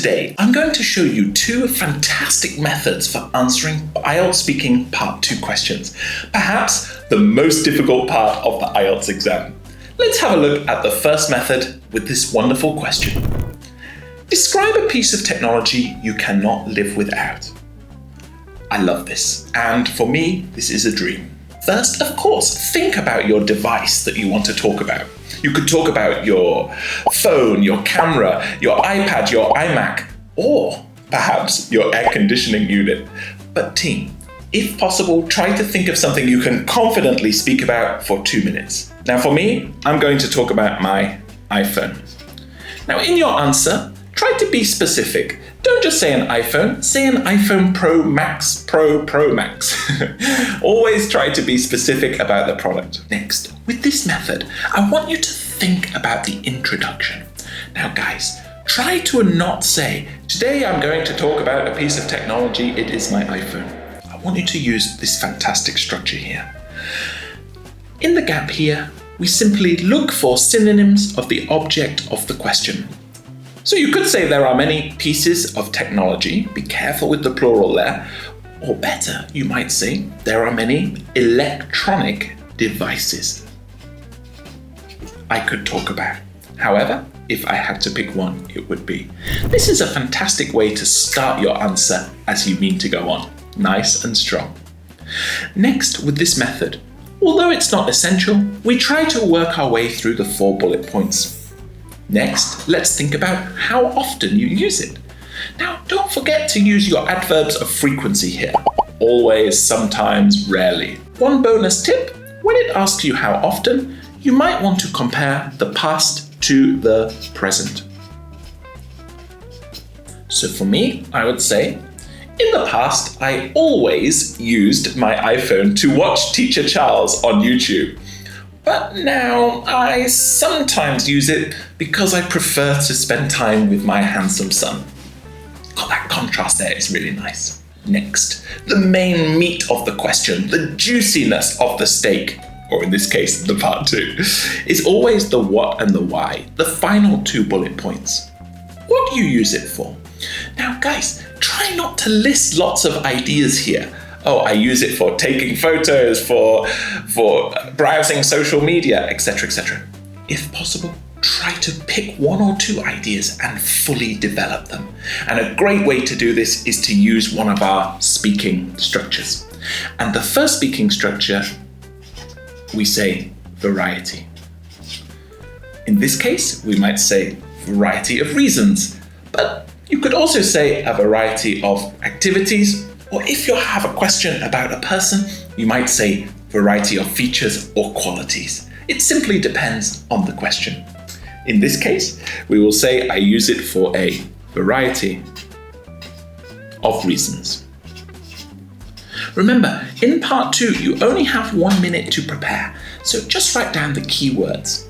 today, I'm going to show you two fantastic methods for answering IELTS Speaking Part 2 questions, perhaps the most difficult part of the IELTS exam. Let's have a look at the first method with this wonderful question. Describe a piece of technology you cannot live without. I love this, and for me, this is a dream. First, of course, think about your device that you want to talk about. You could talk about your phone, your camera, your iPad, your iMac, or perhaps your air conditioning unit. But team, if possible, try to think of something you can confidently speak about for 2 minutes. Now for me, I'm going to talk about my iPhone. Now in your answer, try to be specific. Don't just say an iPhone, say an iPhone Pro Max, Pro Max. Always try to be specific about the product. Next, with this method, I want you to think about the introduction. Now guys, try to not say, today I'm going to talk about a piece of technology, it is my iPhone. I want you to use this fantastic structure here. In the gap here, we simply look for synonyms of the object of the question. So you could say there are many pieces of technology, be careful with the plural there, or better, you might say there are many electronic devices I could talk about. However, if I had to pick one, it would be. This is a fantastic way to start your answer as you mean to go on, nice and strong. Next, with this method, although it's not essential, we try to work our way through the 4 bullet points. Next, let's think about how often you use it. Now, don't forget to use your adverbs of frequency here. Always, sometimes, rarely. One bonus tip, when it asks you how often, you might want to compare the past to the present. So for me, I would say, in the past, I always used my iPhone to watch Teacher Charles on YouTube. But now I sometimes use it because I prefer to spend time with my handsome son. God, that contrast there is really nice. Next, the main meat of the question, the juiciness of the steak, or in this case, the part 2, is always the what and the why, the final 2 bullet points. What do you use it for? Now guys, try not to list lots of ideas here. Oh, I use it for taking photos, for browsing social media, etc., etc. If possible, try to pick 1 or 2 ideas and fully develop them. And a great way to do this is to use one of our speaking structures. And the first speaking structure, we say variety. In this case, we might say variety of reasons, but you could also say a variety of activities. Or if you have a question about a person, you might say variety of features or qualities. It simply depends on the question. In this case, we will say I use it for a variety of reasons. Remember, in part 2, you only have 1 minute to prepare, so just write down the keywords.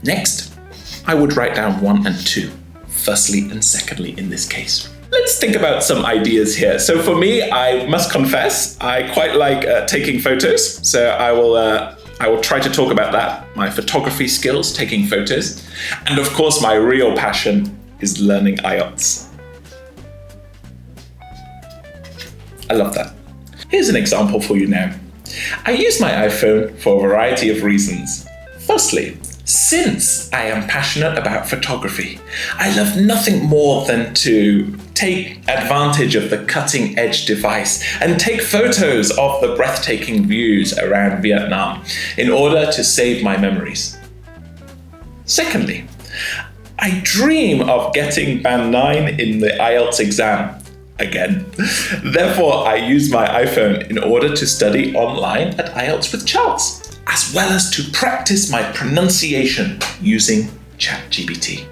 Next, I would write down 1 and 2, firstly and secondly in this case. Let's think about some ideas here. So for me, I must confess, I quite like taking photos. So I will try to talk about that, my photography skills, taking photos. And of course, my real passion is learning IELTS. I love that. Here's an example for you now. I use my iPhone for a variety of reasons. Firstly, since I am passionate about photography, I love nothing more than to take advantage of the cutting edge device and take photos of the breathtaking views around Vietnam in order to save my memories. Secondly, I dream of getting band 9 in the IELTS exam again. Therefore, I use my iPhone in order to study online at IELTS with Charles, as well as to practice my pronunciation using ChatGPT.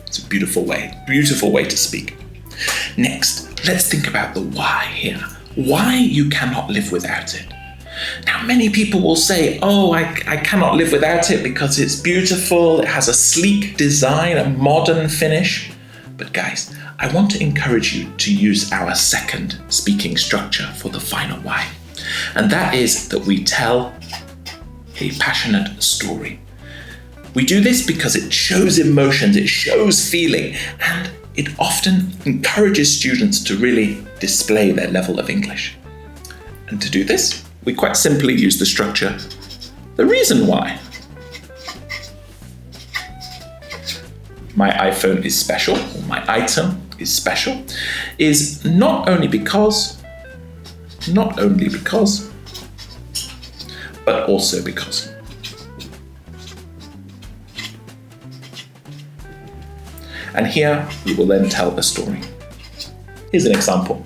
It's a beautiful way to speak. Next, let's think about the why here. Why you cannot live without it. Now, many people will say, oh, I cannot live without it because it's beautiful, it has a sleek design, a modern finish. But guys, I want to encourage you to use our second speaking structure for the final why. And that is that we tell a passionate story. We do this because it shows emotions, it shows feeling, and it often encourages students to really display their level of English. And to do this, we quite simply use the structure, the reason why. My iPhone is special, or my item is special, is not only because, but also because. And here we will then tell a story. Here's an example.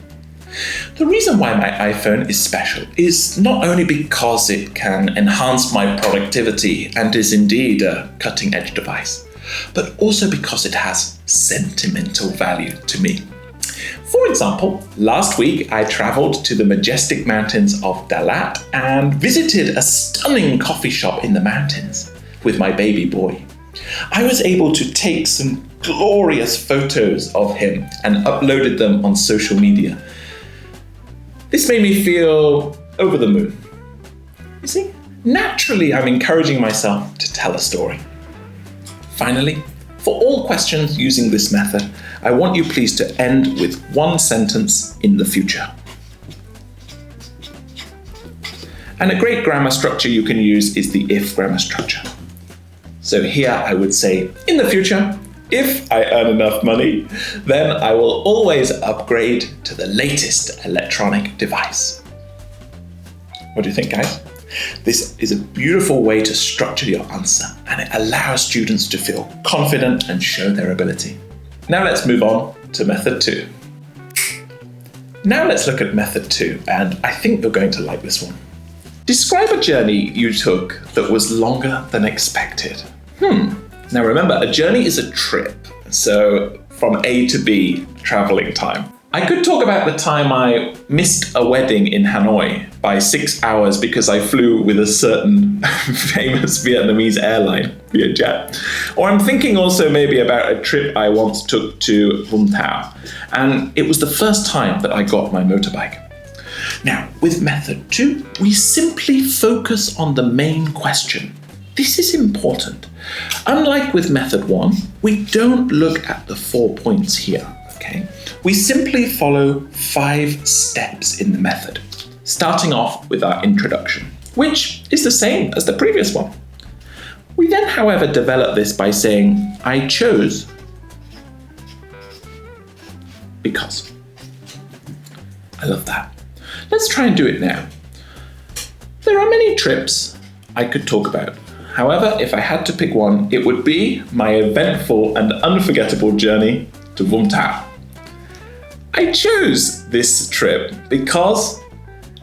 The reason why my iPhone is special is not only because it can enhance my productivity and is indeed a cutting-edge device, but also because it has sentimental value to me. For example, last week I traveled to the majestic mountains of Dalat and visited a stunning coffee shop in the mountains with my baby boy. I was able to take some glorious photos of him and uploaded them on social media. This made me feel over the moon. You see, naturally I'm encouraging myself to tell a story. Finally, for all questions using this method, I want you please to end with one sentence in the future. And a great grammar structure you can use is the if grammar structure. So here I would say, in the future, if I earn enough money, then I will always upgrade to the latest electronic device. What do you think, guys? This is a beautiful way to structure your answer, and it allows students to feel confident and show their ability. Now let's move on to method 2. Now let's look at method 2, and I think you're going to like this one. Describe a journey you took that was longer than expected. Now remember, a journey is a trip, so from A to B, traveling time. I could talk about the time I missed a wedding in Hanoi by 6 hours because I flew with a certain famous Vietnamese airline via jet. Or I'm thinking also maybe about a trip I once took to Vũng Tàu, and it was the first time that I got my motorbike. Now, with method 2, we simply focus on the main question. This is important. Unlike with method 1, we don't look at the 4 points here, okay? We simply follow 5 steps in the method, starting off with our introduction, which is the same as the previous one. We then, however, develop this by saying, I chose because. I love that. Let's try and do it now. There are many trips I could talk about. However, if I had to pick one, it would be my eventful and unforgettable journey to Vũng Tàu. I chose this trip because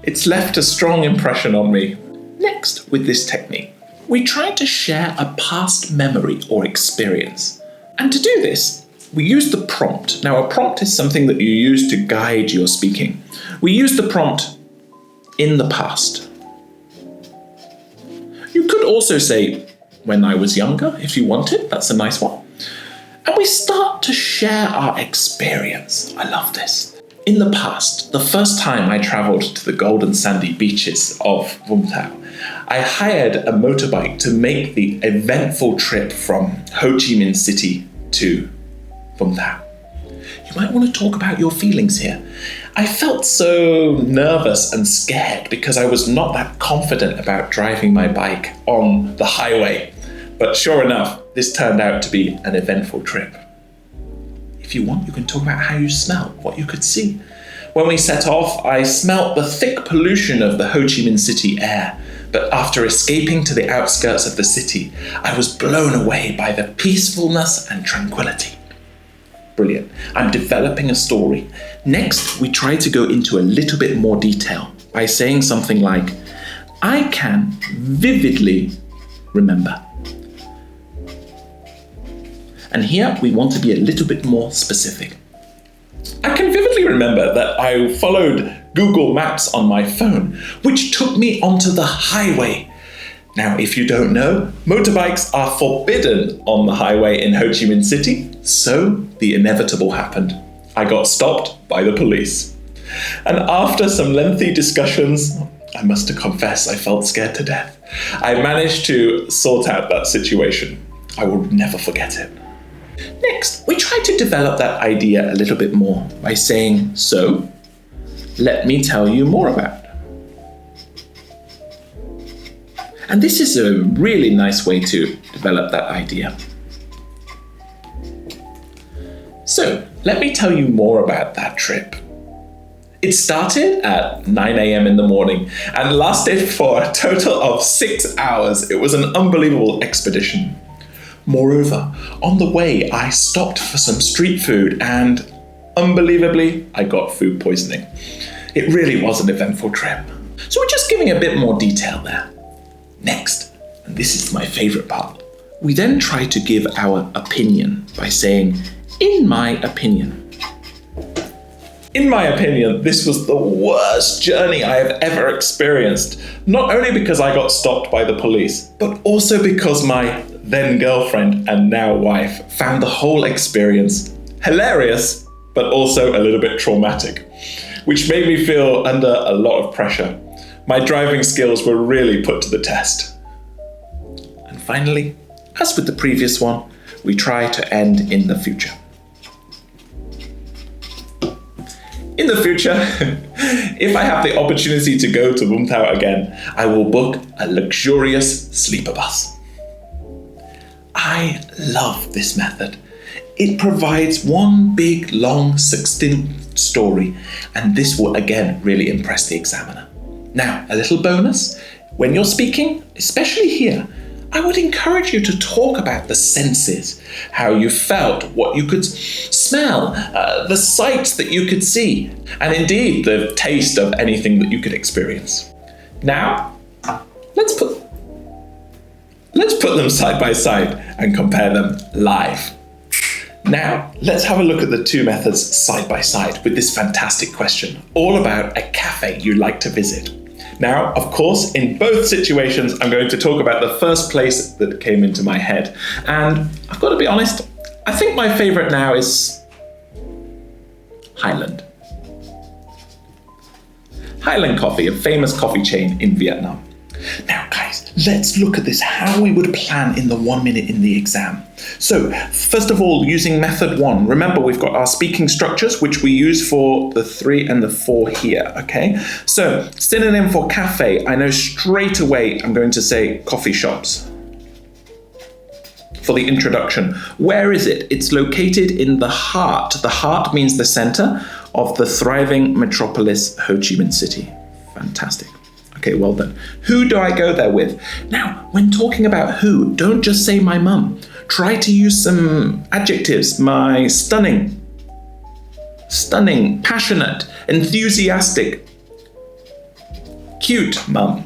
it's left a strong impression on me. Next, with this technique, we try to share a past memory or experience. And to do this, we use the prompt. Now, a prompt is something that you use to guide your speaking. We use the prompt in the past. You could also say, when I was younger, if you wanted. That's a nice one. And we start to share our experience. I love this. In the past, the first time I traveled to the golden sandy beaches of Vũng Tàu, I hired a motorbike to make the eventful trip from Ho Chi Minh City to Vũng Tàu. You might want to talk about your feelings here. I felt so nervous and scared because I was not that confident about driving my bike on the highway. But sure enough, this turned out to be an eventful trip. If you want, you can talk about how you smelled, what you could see. When we set off, I smelt the thick pollution of the Ho Chi Minh City air. But after escaping to the outskirts of the city, I was blown away by the peacefulness and tranquility. Brilliant. I'm developing a story. Next, we try to go into a little bit more detail by saying something like, I can vividly remember. And here we want to be a little bit more specific. I can vividly remember that I followed Google Maps on my phone, which took me onto the highway. Now, if you don't know, motorbikes are forbidden on the highway in Ho Chi Minh City, so the inevitable happened. I got stopped by the police. And after some lengthy discussions, I must confess I felt scared to death. I managed to sort out that situation. I will never forget it. Next, we try to develop that idea a little bit more by saying, so, let me tell you more about. And this is a really nice way to develop that idea. So, let me tell you more about that trip. It started at 9 a.m. in the morning and lasted for a total of 6 hours. It was an unbelievable expedition. Moreover, on the way, I stopped for some street food and, unbelievably, I got food poisoning. It really was an eventful trip. So we're just giving a bit more detail there. Next, and this is my favorite part, we then try to give our opinion by saying, in my opinion. In my opinion, this was the worst journey I have ever experienced. Not only because I got stopped by the police, but also because my then girlfriend and now wife found the whole experience hilarious, but also a little bit traumatic, which made me feel under a lot of pressure. My driving skills were really put to the test. And finally, as with the previous one, we try to end in the future. In the future, if I have the opportunity to go to Wumtao again, I will book a luxurious sleeper bus. I love this method. It provides one big, long, succinct story, and this will again really impress the examiner. Now, a little bonus, when you're speaking, especially here, I would encourage you to talk about the senses, how you felt, what you could smell, the sights that you could see, and indeed the taste of anything that you could experience. Now, let's put them side by side and compare them live. Now, let's have a look at the two methods side by side with this fantastic question, all about a cafe you'd like to visit. Now, of course, in both situations, I'm going to talk about the first place that came into my head. And I've got to be honest, I think my favorite now is Highland. Highland Coffee, a famous coffee chain in Vietnam. Now, guys, let's look at this, how we would plan in the 1 minute in the exam. So, first of all, using method 1. Remember, we've got our speaking structures, which we use for the 3 and the 4 here, okay? So, synonym for cafe, I know straight away I'm going to say coffee shops. For the introduction, where is it? It's located in the heart. The heart means the center of the thriving metropolis, Ho Chi Minh City. Fantastic. Okay, well done. Who do I go there with? Now, when talking about who, don't just say my mum. Try to use some adjectives. My stunning, passionate, enthusiastic, cute mum.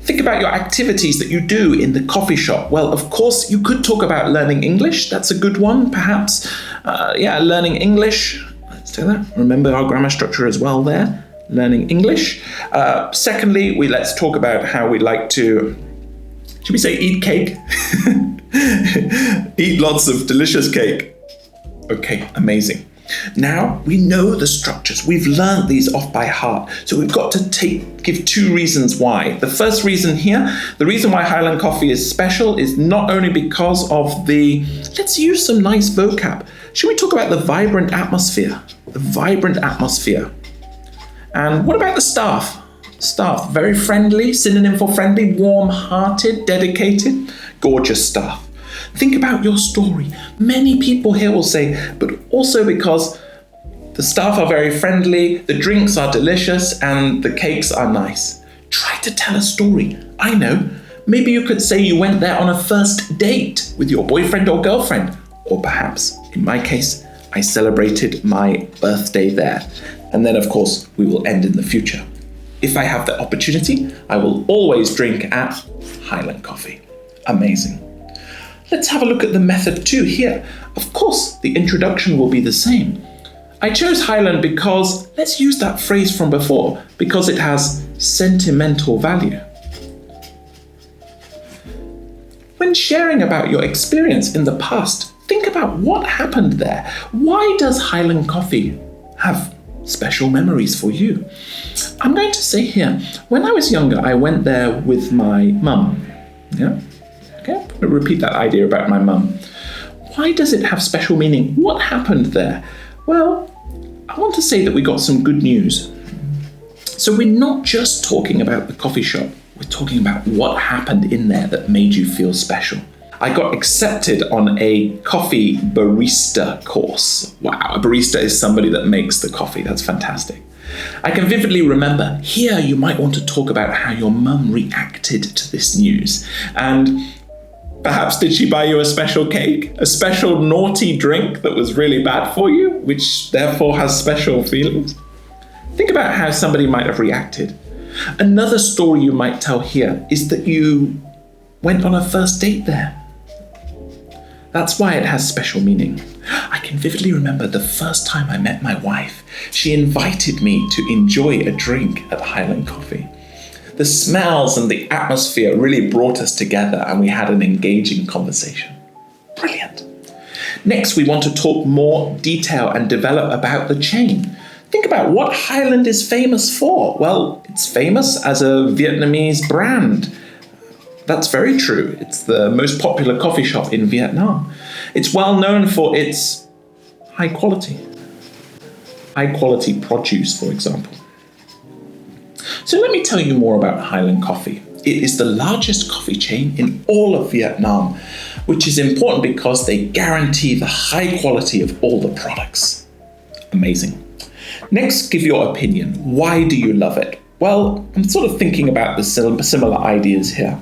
Think about your activities that you do in the coffee shop. Well, of course, you could talk about learning English. That's a good one, perhaps. Learning English. Let's do that. Remember our grammar structure as well there. Learning English. Secondly, let's talk about how we like to, should we say eat cake? Eat lots of delicious cake. Okay, amazing. Now we know the structures. We've learned these off by heart. So we've got to give 2 reasons why. The first reason here, the reason why Highland Coffee is special is not only because of let's use some nice vocab. Should we talk about the vibrant atmosphere? The vibrant atmosphere. And what about the staff? Staff, very friendly, synonym for friendly, warm-hearted, dedicated, gorgeous staff. Think about your story. Many people here will say, but also because the staff are very friendly, the drinks are delicious, and the cakes are nice. Try to tell a story. I know, maybe you could say you went there on a first date with your boyfriend or girlfriend. Or perhaps, in my case, I celebrated my birthday there. And then, of course, we will end in the future. If I have the opportunity, I will always drink at Highland Coffee. Amazing. Let's have a look at the method 2 here. Of course, the introduction will be the same. I chose Highland because, let's use that phrase from before, because it has sentimental value. When sharing about your experience in the past, think about what happened there. Why does Highland Coffee have special memories for you? I'm going to say here, when I was younger, I went there with my mum. Yeah? Okay, I'm going to repeat that idea about my mum. Why does it have special meaning? What happened there? Well, I want to say that we got some good news. So we're not just talking about the coffee shop. We're talking about what happened in there that made you feel special. I got accepted on a coffee barista course. Wow, a barista is somebody that makes the coffee. That's fantastic. I can vividly remember, here you might want to talk about how your mum reacted to this news. And perhaps did she buy you a special cake? A special naughty drink that was really bad for you, which therefore has special feelings? Think about how somebody might have reacted. Another story you might tell here is that you went on a first date there. That's why it has special meaning. I can vividly remember the first time I met my wife. She invited me to enjoy a drink at Highland Coffee. The smells and the atmosphere really brought us together and we had an engaging conversation. Brilliant. Next, we want to talk more detail and develop about the chain. Think about what Highland is famous for. Well, it's famous as a Vietnamese brand. That's very true. It's the most popular coffee shop in Vietnam. It's well known for its high quality produce, for example. So let me tell you more about Highland Coffee. It is the largest coffee chain in all of Vietnam, which is important because they guarantee the high quality of all the products. Amazing. Next, give your opinion. Why do you love it? Well, I'm sort of thinking about the similar ideas here.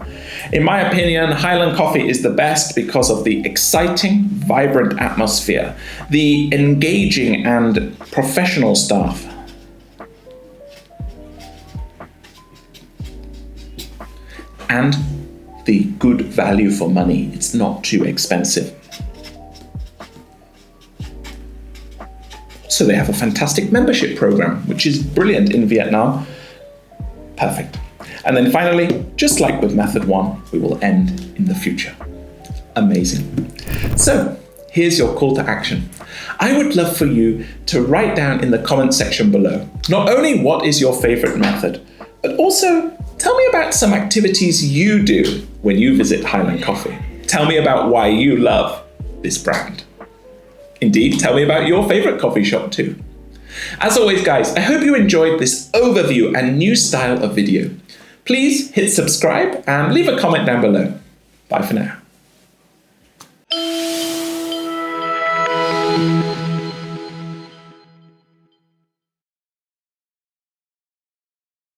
In my opinion, Highland Coffee is the best because of the exciting, vibrant atmosphere, the engaging and professional staff, and the good value for money. It's not too expensive. So they have a fantastic membership program, which is brilliant in Vietnam. Perfect. And then finally, just like with method 1, we will end in the future. Amazing. So here's your call to action. I would love for you to write down in the comment section below, not only what is your favorite method, but also tell me about some activities you do when you visit Highland Coffee. Tell me about why you love this brand. Indeed, tell me about your favorite coffee shop too. As always, guys, I hope you enjoyed this overview and new style of video. Please hit subscribe and leave a comment down below. Bye for now.